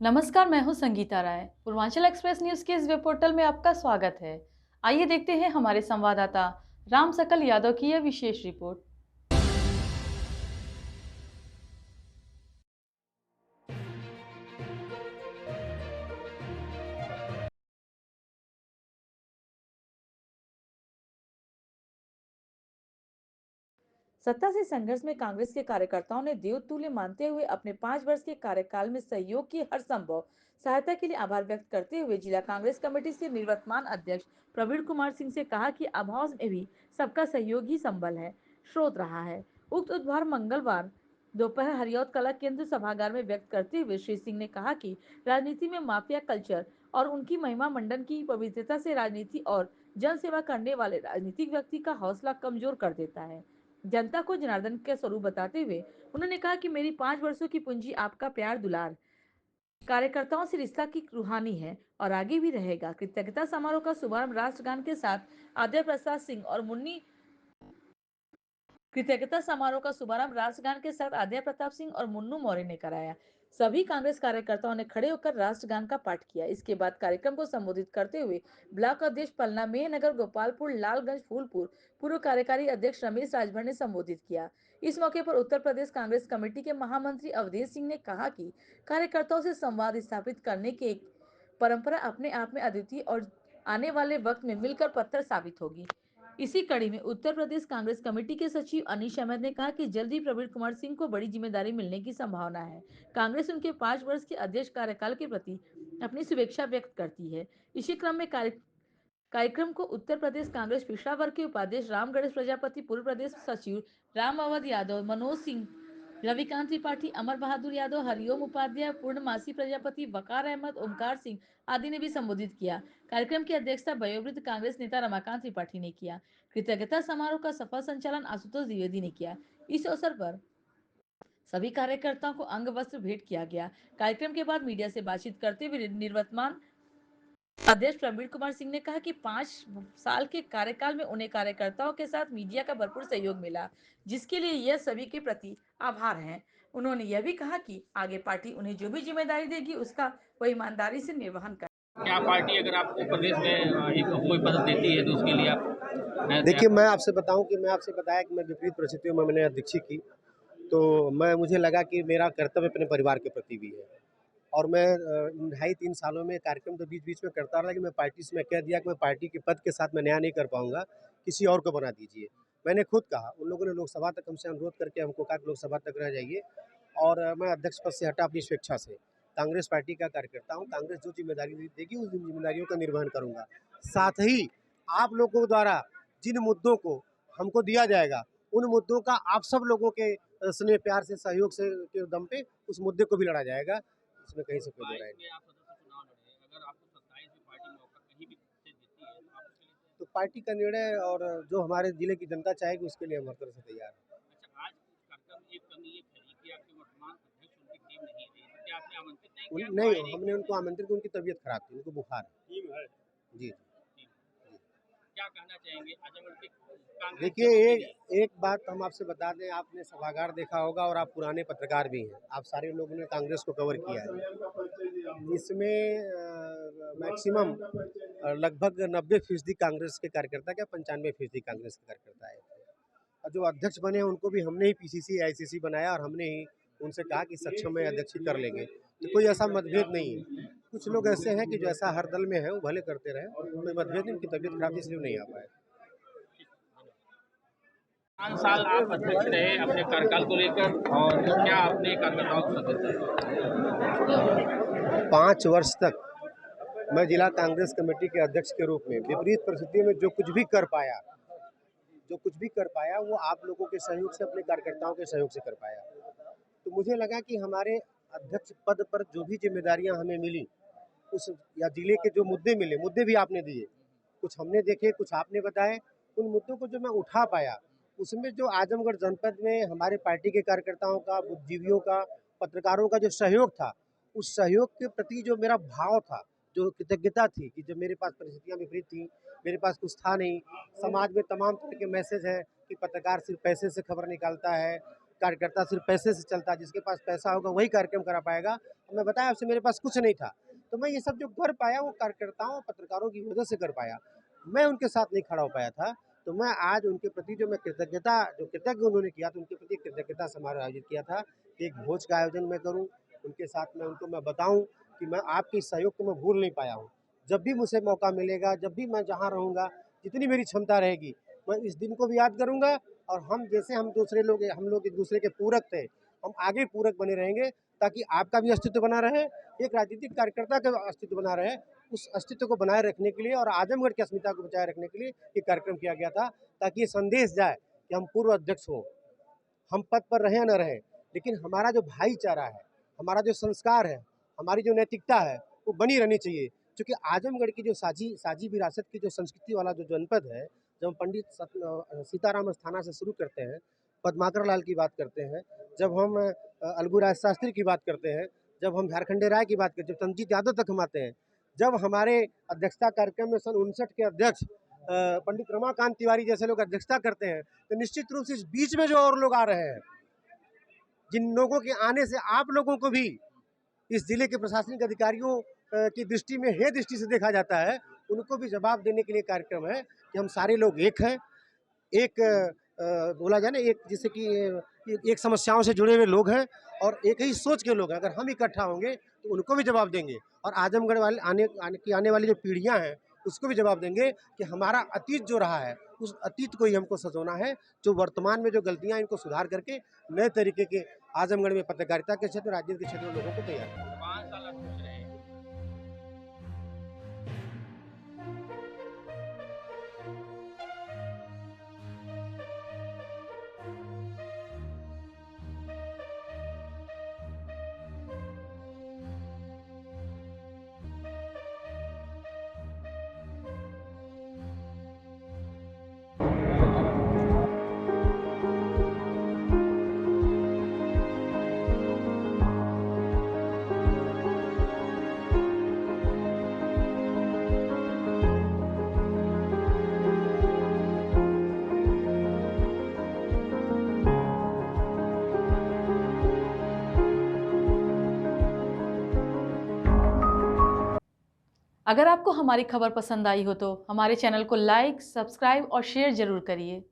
नमस्कार, मैं हूं संगीता राय। पूर्वांचल एक्सप्रेस न्यूज के इस वेब पोर्टल में आपका स्वागत है। आइए देखते हैं हमारे संवाददाता राम सकल यादव की यह विशेष रिपोर्ट। सत्ता से संघर्ष में कांग्रेस के कार्यकर्ताओं ने देवतुल्य मानते हुए अपने 5 वर्ष के कार्यकाल में सहयोग की हर संभव सहायता के लिए आभार व्यक्त करते हुए जिला कांग्रेस कमेटी से निवर्तमान अध्यक्ष प्रवीण कुमार सिंह से कहा कि अभाव में भी सबका सहयोग ही संबल है, स्रोत रहा है। उक्त उद्गार मंगलवार दोपहर हरियौत कला केंद्र सभागार में व्यक्त करते हुए श्री सिंह ने कहा कि राजनीति में माफिया कल्चर और उनकी महिमा मंडन की पवित्रता से राजनीति और जन सेवा करने वाले राजनीतिक व्यक्ति का हौसला कमजोर कर देता है। जनता को जनार्दन के स्वरूप बताते हुए उन्होंने कहा कि मेरी 5 वर्षों की पूंजी आपका प्यार दुलार कार्यकर्ताओं से रिश्ता की रूहानी है और आगे भी रहेगा। कृतज्ञता समारोह का शुभारंभ राष्ट्रगान के साथ आद्य प्रसाद सिंह और मुन्नी कृतज्ञता समारोह का शुभारंभ राष्ट्रगान के साथ आद्य प्रताप सिंह और मुन्नू मौर्य ने कराया। सभी कांग्रेस कार्यकर्ताओं ने खड़े होकर राष्ट्रगान का पाठ किया। इसके बाद कार्यक्रम को संबोधित करते हुए ब्लॉक अध्यक्ष पलना मेहनगर गोपालपुर लालगंज फूलपुर पूर्व कार्यकारी अध्यक्ष रमेश राजभर ने संबोधित किया। इस मौके पर उत्तर प्रदेश कांग्रेस कमेटी के महामंत्री अवधेश सिंह ने कहा कि कार्यकर्ताओं से संवाद स्थापित करने की एक परंपरा अपने आप में अद्वितीय और आने वाले वक्त में मिलकर पत्थर साबित होगी। इसी कड़ी में उत्तर प्रदेश कांग्रेस कमेटी के सचिव अनीश अहमद ने कहा कि जल्द ही प्रवीण कुमार सिंह को बड़ी जिम्मेदारी मिलने की संभावना है। कांग्रेस उनके 5 वर्ष के अध्यक्ष कार्यकाल के प्रति अपनी शुभेच्छा व्यक्त करती है। इसी क्रम में कार्यक्रम को उत्तर प्रदेश कांग्रेस पिछड़ा वर्ग के उपाध्यक्ष राम गणेश प्रजापति, पूर्व प्रदेश सचिव राम अवध यादव, मनोज सिंह, रविकांत त्रिपाठी, अमर बहादुर यादव, हरिओम उपाध्याय, पूर्णमासी प्रजापति, वकार अहमद, ओमकार सिंह आदि ने भी संबोधित किया। कार्यक्रम की अध्यक्षता वयोवृद्ध कांग्रेस नेता रमाकांत त्रिपाठी ने किया। कृतज्ञता समारोह का सफल संचालन आशुतोष द्विवेदी ने किया। इस अवसर पर सभी कार्यकर्ताओं को अंग वस्त्र भेंट किया गया। कार्यक्रम के बाद मीडिया से बातचीत करते हुए निवर्तमान अध्यक्ष प्रवीण कुमार सिंह ने कहा कि 5 साल के कार्यकाल में उन्हें कार्यकर्ताओं के साथ मीडिया का भरपूर सहयोग मिला, जिसके लिए यह सभी के प्रति आभार है। उन्होंने यह भी कहा कि आगे पार्टी उन्हें जो भी जिम्मेदारी देगी उसका वो ईमानदारी से निर्वहन कर। क्या पार्टी अगर आपको प्रदेश में एक कोई पद देती है तो उसके लिए आप नया देखिए, तैयार? मैं आपसे बताऊं कि मैं आपसे बताया कि मैं विपरीत परिस्थितियों में मैंने अध्यक्षी की, तो मुझे लगा कि मेरा कर्तव्य अपने परिवार के प्रति भी है और मैं 2.5-3 सालों में कार्यक्रम तो बीच-बीच में करता रहा, लेकिन मैं पार्टी से मैं कह दिया कि मैं पार्टी के पद के साथ मैं न्याय नहीं कर पाऊँगा, किसी और को बना दीजिए। मैंने खुद कहा, उन लोगों ने लोकसभा तक हमसे अनुरोध करके हमको कहा कि लोकसभा तक रह जाइए और मैं अध्यक्ष पद से हटा अपनी स्वेच्छा से। कांग्रेस पार्टी का कार्यकर्ता हूँ, कांग्रेस जो ज़िम्मेदारी देगी उस ज़िम्मेदारियों का निर्वहन करूँगा। साथ ही आप लोगों द्वारा जिन मुद्दों को हमको दिया जाएगा, उन मुद्दों का आप सब लोगों के स्नेह प्यार से सहयोग से के दम पे उस मुद्दे को भी लड़ा जाएगा। इसमें कहीं से कोई दो राय 22 नहीं। में आप सदस्य चुनाव लड़े, अगर आपको 27 में पार्टी मौका कहीं भी से देती है तो आप उसके लिए तो पार्टी का निर्णय और जो हमारे ज़िले की जनता चाहेगी उसके लिए हम हर तरह से तैयार हैं। अच्छा, आज कार्यक्रम में एक कमी ये फैली कि आपके वर्तमान अध्यक्ष उनकी टीम नहीं रही, तो क्या आपने आमंत्रित नहीं किया, वो नहीं, आए नहीं? हमने उनको आमंत्रित किया, उनकी तबीयत खराब थी, उनको बुखार है। टीम है जी, टीम। क्या कहना चाहेंगे आजमगढ़ के कांग्रेस देखिए जनों के एक लिए? एक बात हम आपसे बता दें, आपने सभागार देखा होगा और आप पुराने पत्रकार भी हैं। आप सारे लोगों ने कांग्रेस को कवर किया है। इसमें मैक्सिमम लगभग 90% कांग्रेस के कार्यकर्ता क्या 95% कांग्रेस के कार्यकर्ता आए थे। और जो अध्यक्ष बने हैं उनको भी हमने ही पीसीसी, आईसीसी बनाया और हमने ही उनसे कहा कि सक्षम में अध्यक्ष ही कर लेंगे। तो कोई ऐसा मतभेद नहीं है। कुछ लोग ऐसे हैं कि जो ऐसा हर दल में है वो भले करते रहें, कोई मतभेद नहीं, उनकी तबीयत खराब थी इसलिए वो नहीं आ पाए। 5 साल आप अध्यक्ष रहे अपने कार्यकाल को लेकर, और क्या आपने कार्यकर्ताओं को संदेश दिया? 5 वर्ष तक मैं जिला कांग्रेस कमेटी के अध्यक्ष के रूप में विपरीत परिस्थितियों में जो कुछ भी कर पाया वो आप लोगों के सहयोग से, अपने कार्यकर्ताओं के सहयोग से कर पाया। तो मुझे लगा कि हमारे अध्यक्ष पद पर जो भी जिम्मेदारियां हमें मिली उस या जिले के जो मुद्दे भी आपने दिए, कुछ हमने देखे, कुछ आपने बताए, उन मुद्दों को जो मैं उठा पाया, उसमें जो आजमगढ़ जनपद में हमारे पार्टी के कार्यकर्ताओं का, बुद्धिजीवियों का, पत्रकारों का जो सहयोग था, उस सहयोग के प्रति जो मेरा भाव था, जो कृतज्ञता थी कि जब मेरे पास परिस्थितियाँ विपरीत थी, मेरे पास कुछ था नहीं, समाज में तमाम तरह के मैसेज हैं कि पत्रकार सिर्फ पैसे से खबर निकालता है, कार्यकर्ता सिर्फ पैसे से चलता है, जिसके पास पैसा होगा वही कार्यक्रम करा पाएगा। मैं बताया आपसे, मेरे पास कुछ नहीं था, तो मैं ये सब जो कर पाया वो कार्यकर्ताओं और पत्रकारों की वजह से कर पाया। मैं उनके साथ नहीं खड़ा हो पाया था, तो मैं आज उनके प्रति जो कृतज्ञ उन्होंने किया, तो उनके प्रति कृतज्ञता समारोह आयोजित किया था। एक भोज का आयोजन मैं करूँ उनके साथ में, उनको मैं बताऊँ कि मैं आपके सहयोग को मैं भूल नहीं पाया हूँ। जब भी मुझे मौका मिलेगा, जब भी मैं जहाँ रहूँगा, जितनी मेरी क्षमता रहेगी, मैं इस दिन को भी याद करूँगा। और हम लोग एक दूसरे के पूरक थे, हम आगे पूरक बने रहेंगे, ताकि आपका भी अस्तित्व बना रहे, एक राजनीतिक कार्यकर्ता का अस्तित्व बना रहे। उस अस्तित्व को बनाए रखने के लिए और आजमगढ़ की अस्मिता को बचाए रखने के लिए ये कार्यक्रम किया गया था, ताकि ये संदेश जाए कि हम पूर्व अध्यक्ष हों, हम पद पर रहें या न रहें, लेकिन हमारा जो भाईचारा है, हमारा जो संस्कार है, हमारी जो नैतिकता है, वो बनी रहनी चाहिए। क्योंकि आजमगढ़ की जो साझी विरासत की जो संस्कृति वाला जो जनपद है, जब हम पंडित सीताराम अस्थाना से शुरू करते हैं, पद्माकर लाल की बात करते हैं, जब हम अलगू राज शास्त्री की बात करते हैं, जब हम झारखंडे राय की बात करते हैं, जब तंजीत यादव तक हम आते हैं, जब हमारे अध्यक्षता कार्यक्रम में सन 59 के अध्यक्ष पंडित रमाकांत तिवारी जैसे लोग अध्यक्षता करते हैं, तो निश्चित रूप से इस बीच में जो और लोग आ रहे हैं, जिन लोगों के आने से आप लोगों को भी इस जिले के प्रशासनिक अधिकारियों की दृष्टि में हे दृष्टि से देखा जाता है, उनको भी जवाब देने के लिए कार्यक्रम है कि हम सारे लोग एक हैं। एक बोला जाए ना, एक जैसे कि एक समस्याओं से जुड़े हुए लोग हैं और एक ही सोच के लोग हैं। अगर हम इकट्ठा होंगे तो उनको भी जवाब देंगे, और आजमगढ़ वाले आने वाली जो पीढ़ियां हैं उसको भी जवाब देंगे कि हमारा अतीत जो रहा है, उस अतीत को ही हमको सजोना है। जो वर्तमान में जो गलतियां, इनको सुधार करके नए तरीके के आजमगढ़ में पत्रकारिता के क्षेत्र, राजनीति के क्षेत्र में लोगों को तैयार करना। 5 साल अध्यक्ष रहे। अगर आपको हमारी खबर पसंद आई हो तो हमारे चैनल को लाइक, सब्सक्राइब और शेयर जरूर करिए।